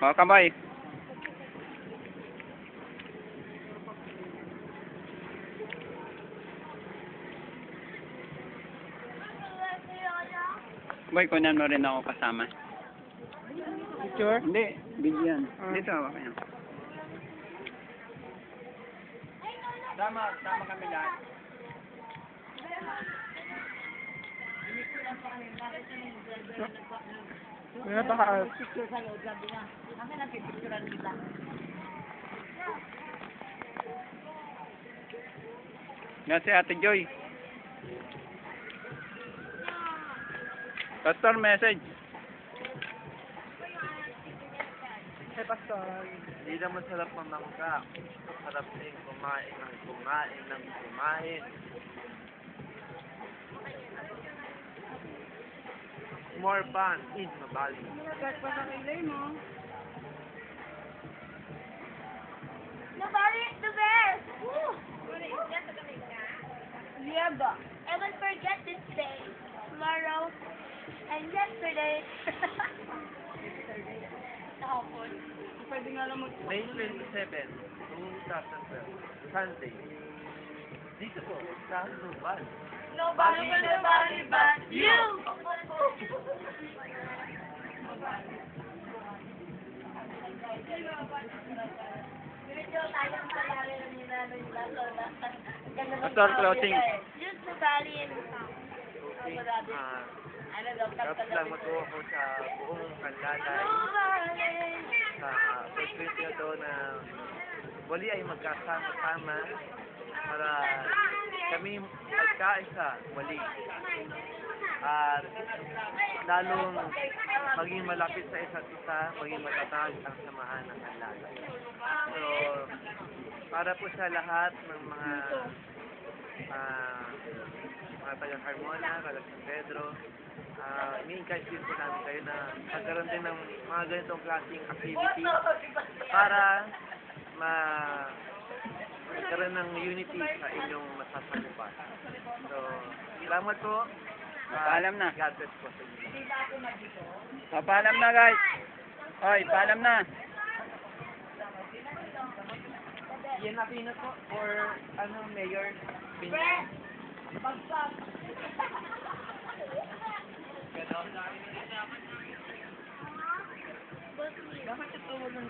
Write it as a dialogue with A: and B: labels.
A: O, kamay. Boy, kunan mo rin ako kasama.
B: Picture?
A: Hindi, bigyan. Dito, hawa kayo. Tama kami lahat.
B: Wala pa ka.
A: Nga si Ate Joy. Pastor, message.
B: Hey, Pastor.
C: Hindi na masarap mamangka. Masarap din kumain ng kumain ng kumain. More fun in Mabali.
D: Nobody is the best! Woo! Yeah, but I will forget this day, tomorrow, and yesterday. Nakapon. Pwede nga lang
C: May 27, 2012, Sunday. Dito po, sa Lubal.
D: Nobody but you!
A: Pastor, closing.
D: Just the valley and
C: Tapos lang matuwa ko sa buong Kanlalay. Sa pagkwento na to na wali ay magkasama-sama para kami magkaisa wali. At lalong maging malapit sa isa't isa, maging matatag ang samahan ng Kanlalay. So, para po sa lahat ng mga taga-Carmona, taga-San Pedro, ini-encourage din po namin kayo na magkaroon din ng mga ganitong klaseng activity para magkaroon ng unity sa inyong masasagupan. So, salamat po.
A: Paalam na.
C: God bless po sa inyo.
A: Paalam na, guys. Hoy, paalam na.
C: Yan na pinat po for Mayor
D: Friends!
C: Dapat ito walang